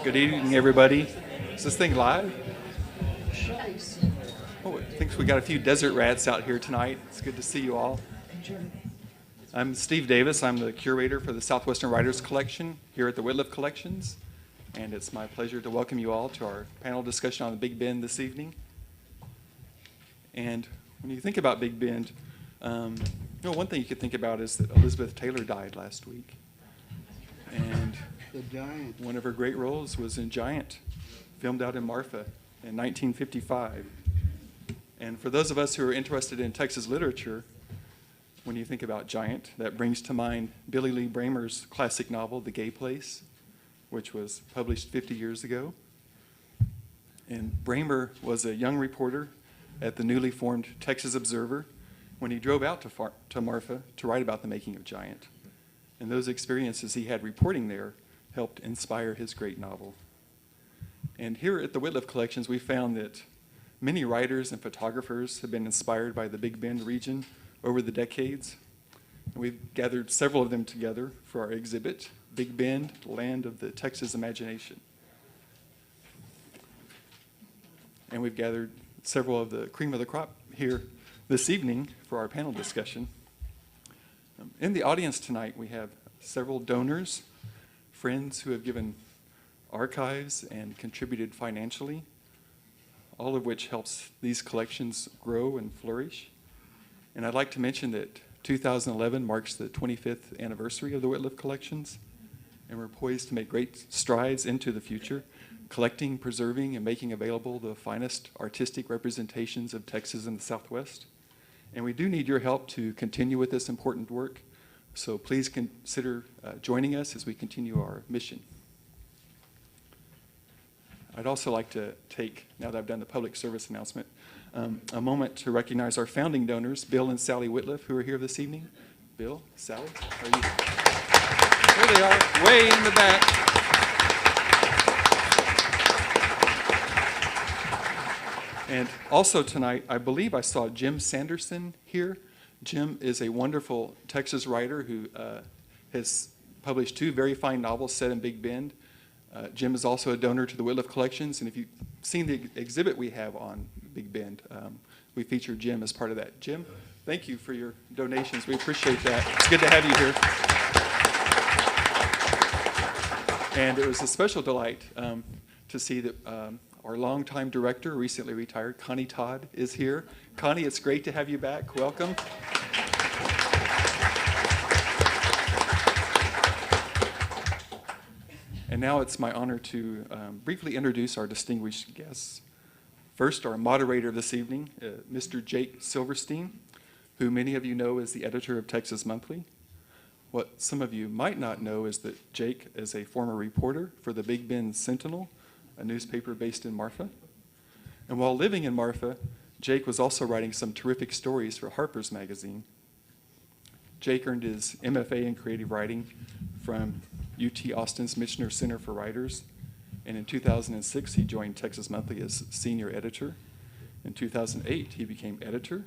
Good evening, everybody. Is this thing live? Oh, I think we got a few desert rats out here tonight. It's good to see you all. I'm Steve Davis. I'm the curator for the Southwestern Writers Collection here at the Wittliff Collections. And it's my pleasure to welcome you all to our panel discussion on the Big Bend this evening. And when you think about Big Bend, one thing you could think about is that Elizabeth Taylor died last week. And The Giant. one of her great roles was in Giant, filmed out in Marfa in 1955. And for those of us who are interested in Texas literature, when you think about Giant, that brings to mind Billy Lee Bramer's classic novel, The Gay Place, which was published 50 years ago. And Bramer was a young reporter at the newly formed Texas Observer when he drove out to Marfa to write about the making of Giant. And those experiences he had reporting there helped inspire his great novel. And here at the Wittliff Collections, we found that many writers and photographers have been inspired by the Big Bend region over the decades. And we've gathered several of them together for our exhibit, Big Bend, Land of the Texas Imagination. And we've gathered several of the cream of the crop here this evening for our panel discussion. In the audience tonight, we have several donors, friends who have given archives and contributed financially, all of which helps these collections grow and flourish. And I'd like to mention that 2011 marks the 25th anniversary of the Wittliff Collections, and we're poised to make great strides into the future, collecting, preserving, and making available the finest artistic representations of Texas and the Southwest. And we do need your help to continue with this important work, so please consider joining us as we continue our mission. I'd also like to take, now that I've done the public service announcement, a moment to recognize our founding donors, Bill and Sally Wittliff, who are here this evening. Bill, Sally, how are you? There they are, way in the back. And also tonight, I believe I saw Jim Sanderson here. Jim is a wonderful Texas writer who has published two very fine novels set in Big Bend. Jim is also a donor to the Wittliff Collections, and if you've seen the exhibit we have on Big Bend, we featured Jim as part of that. Jim, thank you for your donations. We appreciate that. It's good to have you here. And it was a special delight to see that our longtime director, recently retired, Connie Todd, is here. Connie, it's great to have you back. Welcome. And now it's my honor to briefly introduce our distinguished guests. First, our moderator this evening, Mr. Jake Silverstein, who many of you know as the editor of Texas Monthly. What some of you might not know is that Jake is a former reporter for the Big Bend Sentinel, a newspaper based in Marfa. And while living in Marfa, Jake was also writing some terrific stories for Harper's Magazine. Jake earned his MFA in creative writing from UT Austin's Michener Center for Writers, and in 2006 he joined Texas Monthly as senior editor. In 2008 he became editor.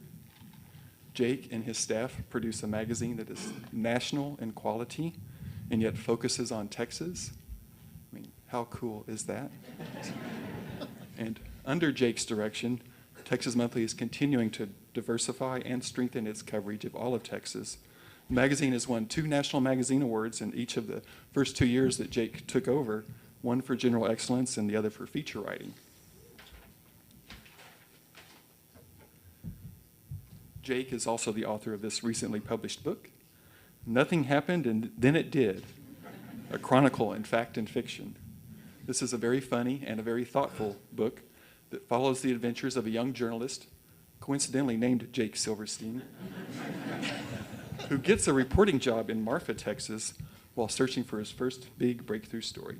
Jake and his staff produce a magazine that is national in quality and yet focuses on Texas. I mean, how cool is that? And under Jake's direction, Texas Monthly is continuing to diversify and strengthen its coverage of all of Texas. The magazine has won 2 National Magazine Awards in each of the first 2 years that Jake took over, one for general excellence and the other for feature writing. Jake is also the author of this recently published book, Nothing Happened and Then It Did, a chronicle in fact and fiction. This is a very funny and a very thoughtful book that follows the adventures of a young journalist, coincidentally named Jake Silverstein, who gets a reporting job in Marfa, Texas, while searching for his first big breakthrough story.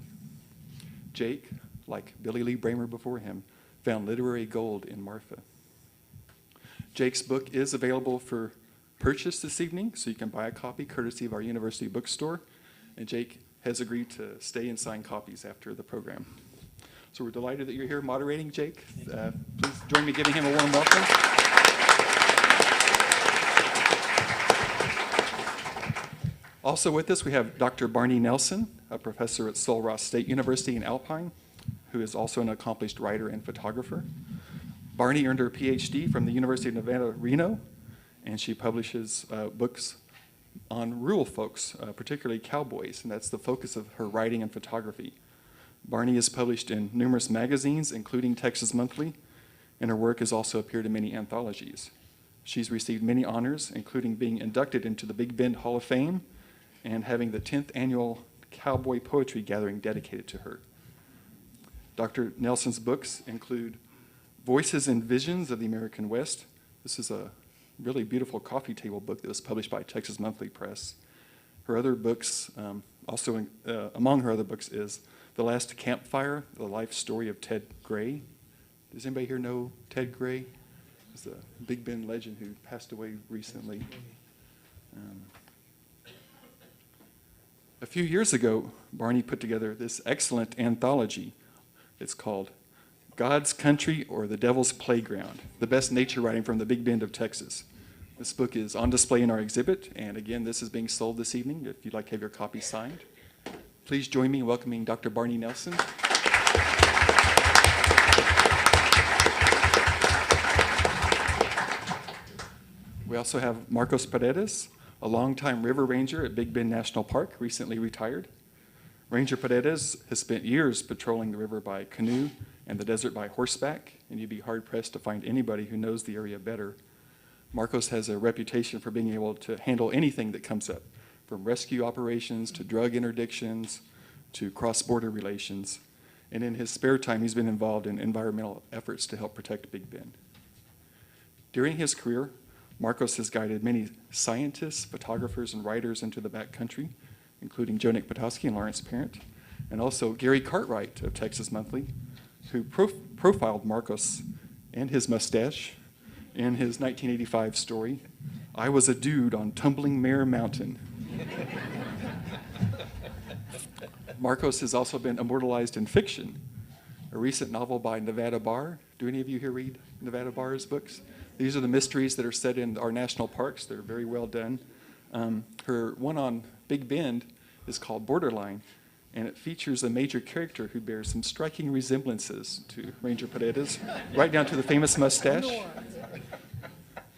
Jake, like Billy Lee Bramer before him, found literary gold in Marfa. Jake's book is available for purchase this evening, so you can buy a copy courtesy of our university bookstore, and Jake has agreed to stay and sign copies after the program. So we're delighted that you're here moderating, Jake. Please join me giving him a warm welcome. Also with us, we have Dr. Barney Nelson, a professor at Sul Ross State University in Alpine, who is also an accomplished writer and photographer. Barney earned her PhD from the University of Nevada, Reno, and she publishes books on rural folks, particularly cowboys, and that's the focus of her writing and photography. Barney is published in numerous magazines, including Texas Monthly, and her work has also appeared in many anthologies. She's received many honors, including being inducted into the Big Bend Hall of Fame and having the 10th annual Cowboy Poetry Gathering dedicated to her. Dr. Nelson's books include Voices and Visions of the American West. This is a really beautiful coffee table book that was published by Texas Monthly Press. Her other books, among her other books, is The Last Campfire, The Life Story of Ted Gray. Does anybody here know Ted Gray? He's a Big Bend legend who passed away recently. A few years ago, Barney put together this excellent anthology. It's called God's Country or the Devil's Playground, the best nature writing from the Big Bend of Texas. This book is on display in our exhibit, and again, this is being sold this evening if you'd like to have your copy signed. Please join me in welcoming Dr. Barney Nelson. We also have Marcos Paredes, a longtime river ranger at Big Bend National Park, recently retired. Ranger Paredes has spent years patrolling the river by canoe and the desert by horseback, and you'd be hard-pressed to find anybody who knows the area better. Marcos has a reputation for being able to handle anything that comes up, from rescue operations to drug interdictions to cross-border relations. And in his spare time, he's been involved in environmental efforts to help protect Big Bend. During his career, Marcos has guided many scientists, photographers, and writers into the backcountry, including Nick Patoski and Laurence Parent, and also Gary Cartwright of Texas Monthly, who profiled Marcos and his mustache in his 1985 story, I Was a Dude on Tumbling Mare Mountain. Marcos has also been immortalized in fiction. A recent novel by Nevada Barr. Do any of you here read Nevada Barr's books? These are the mysteries that are set in our national parks. They're very well done. Her one on Big Bend is called Borderline, and it features a major character who bears some striking resemblances to Ranger Paredes, right down to the famous mustache.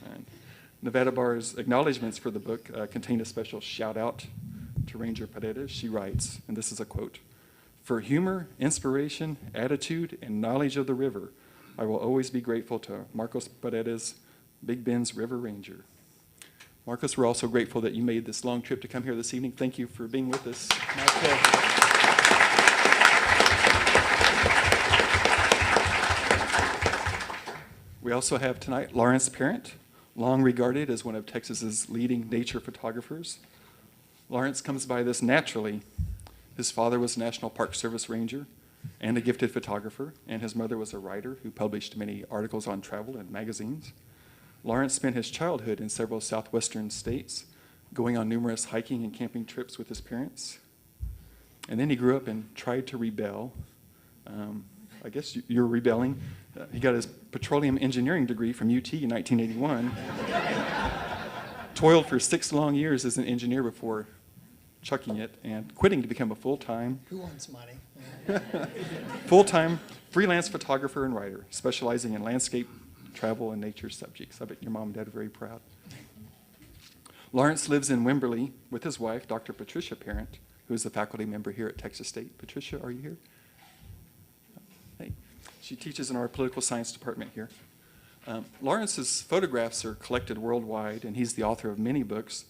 And Nevada Barr's acknowledgments for the book contain a special shout-out to Ranger Paredes. She writes, and this is a quote, "For humor, inspiration, attitude, and knowledge of the river, I will always be grateful to Marcos Paredes, Big Bend's River Ranger." Marcos, we're also grateful that you made this long trip to come here this evening. Thank you for being with us. My pleasure. We also have tonight Laurence Parent, long regarded as one of Texas's leading nature photographers. Laurence comes by this naturally. His father was National Park Service ranger and a gifted photographer, and his mother was a writer who published many articles on travel in magazines. Laurence spent his childhood in several southwestern states, going on numerous hiking and camping trips with his parents. And then he grew up and tried to rebel. I guess you're rebelling. He got his petroleum engineering degree from UT in 1981. Toiled for 6 long years as an engineer before chucking it and quitting to become a full-time Who wants money? full-time freelance photographer and writer, specializing in landscape, travel, and nature subjects. I bet your mom and dad are very proud. Laurence lives in Wimberley with his wife, Dr. Patricia Parent, who is a faculty member here at Texas State. Patricia, are you here? Hey. She teaches in our political science department here. Laurence's photographs are collected worldwide, and he's the author of many books,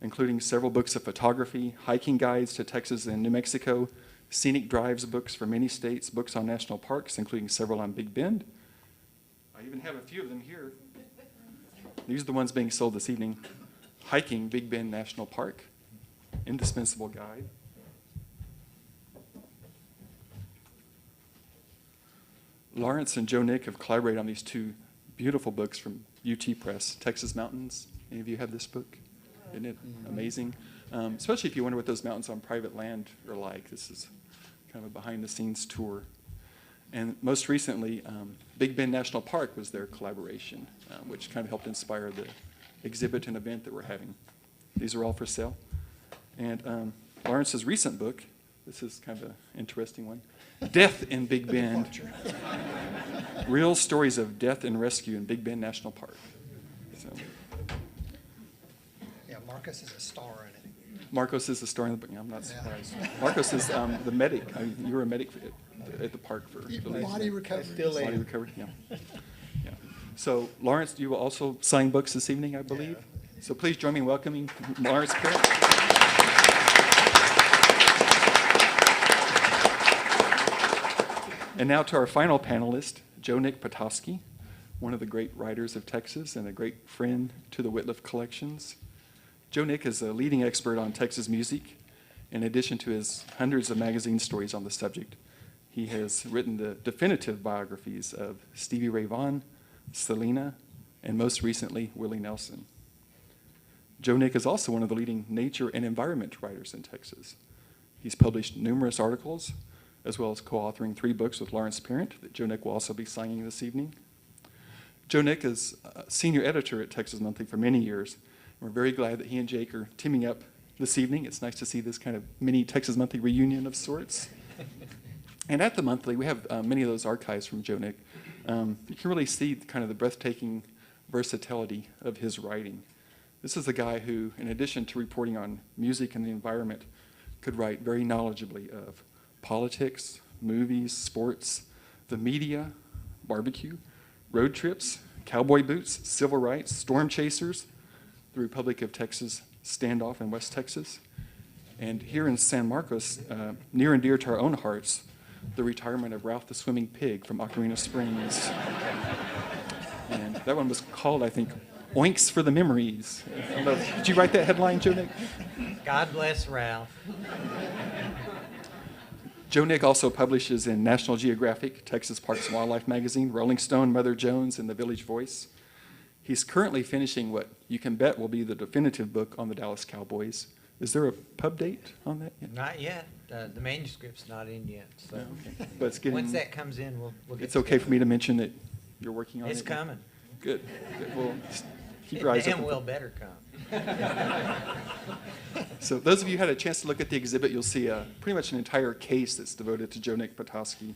including several books of photography, hiking guides to Texas and New Mexico, scenic drives books for many states, books on national parks, including several on Big Bend. I even have a few of them here. These are the ones being sold this evening. Hiking Big Bend National Park, indispensable guide. Laurence and Joe Nick have collaborated on these 2 beautiful books from UT Press, Texas Mountains. Any of you have this book? Isn't it amazing? Especially if you wonder what those mountains on private land are like. This is kind of a behind-the-scenes tour. And most recently, Big Bend National Park was their collaboration, which kind of helped inspire the exhibit and event that we're having. These are all for sale. And Laurence's recent book This is kind of an interesting one. Death in Big Bend. Real stories of death and rescue in Big Bend National Park. So, Yeah, Marcos is a star in it. Marcos is the star in the book. I'm not surprised. Marcos is the medic. You were a medic at the park for the Body recovery. body recovery. Yeah. Yeah. So, Laurence, you will also sign books this evening, I believe. Yeah. So please join me in welcoming Laurence Parent. And now to our final panelist, Nick Patoskey, one of the great writers of Texas and a great friend to the Wittliff Collections. Nick is a leading expert on Texas music. In addition to his hundreds of magazine stories on the subject, he has written the definitive biographies of Stevie Ray Vaughan, Selena, and most recently, Willie Nelson. Nick is also one of the leading nature and environment writers in Texas. He's published numerous articles, as well as co-authoring 3 books with Laurence Parent that Nick will also be signing this evening. Nick is a senior editor at Texas Monthly for many years. We're very glad that he and Jake are teaming up this evening. It's nice to see this kind of mini Texas Monthly reunion of sorts. And at the Monthly, we have many of those archives from Nick. You can really see kind of the breathtaking versatility of his writing. This is a guy who, in addition to reporting on music and the environment, could write very knowledgeably of politics, movies, sports, the media, barbecue, road trips, cowboy boots, civil rights, storm chasers, the Republic of Texas standoff in West Texas, and here in San Marcos, near and dear to our own hearts, the retirement of Ralph the Swimming Pig from Ocarina Springs. And that one was called, I think, Oinks for the Memories. Did you write that headline, Nick? God bless Ralph. Nick also publishes in National Geographic, Texas Parks and Wildlife Magazine, Rolling Stone, Mother Jones, and The Village Voice. He's currently finishing what you can bet will be the definitive book on the Dallas Cowboys. Is there a pub date on that yet? Not yet. The manuscript's not in yet. So Okay. But it's getting, once that comes in, we'll get it's okay for me to mention that you're working on it? It's coming. Good. Good. Well, keep your eyes And open. will better come. So those of you who had a chance to look at the exhibit, you'll see pretty much an entire case that's devoted to Nick Patoskey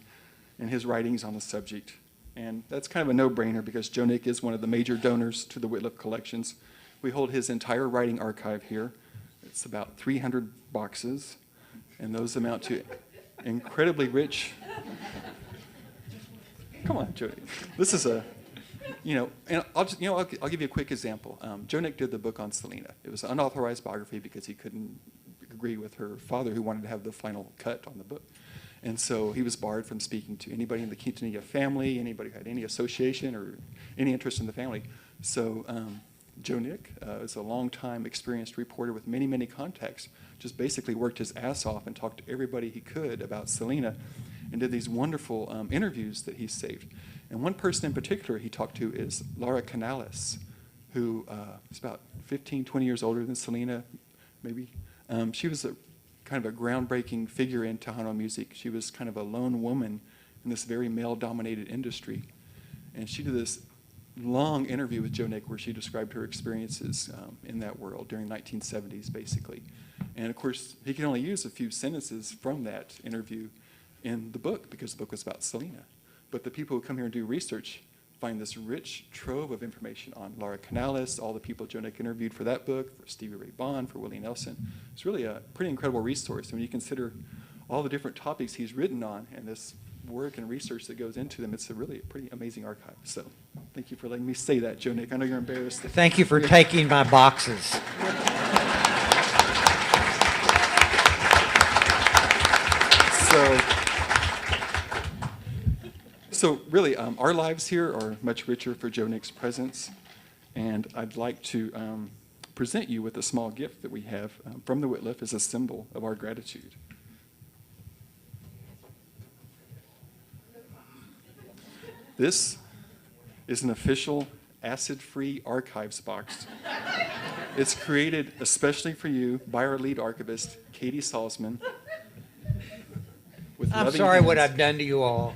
and his writings on the subject. And that's kind of a no-brainer because Nick is one of the major donors to the Wittliff Collections. We hold his entire writing archive here. It's about 300 boxes, and those amount to incredibly rich. Come on, Nick. This is a, and I'll give you a quick example. Nick did the book on Selena. It was an unauthorized biography because he couldn't agree with her father who wanted to have the final cut on the book. And so he was barred from speaking to anybody in the Quintanilla family, anybody who had any association or any interest in the family. So Nick is a long-time experienced reporter with many, many contacts, just basically worked his ass off and talked to everybody he could about Selena and did these wonderful interviews that he saved. And one person in particular he talked to is Laura Canales, who is about 15, 20 years older than Selena, maybe. She was kind of a groundbreaking figure in Tejano music. She was kind of a lone woman in this very male-dominated industry. And she did this long interview with Nick where she described her experiences in that world during the 1970s, basically. And of course, he can only use a few sentences from that interview in the book because the book was about Selena. But the people who come here and do research find this rich trove of information on Laura Canales, all the people Nick interviewed for that book, for Stevie Ray Vaughan, for Willie Nelson. It's really a pretty incredible resource. And when you consider all the different topics he's written on and this work and research that goes into them, it's a really pretty amazing archive. So thank you for letting me say that, Nick. I know you're embarrassed. Thank you for taking my boxes. So really, our lives here are much richer for Nick's presence, and I'd like to present you with a small gift that we have from the Wittliff as a symbol of our gratitude. This is an official acid-free archives box. It's created especially for you by our lead archivist, Katie Salzman. I'm sorry what I've done to you all.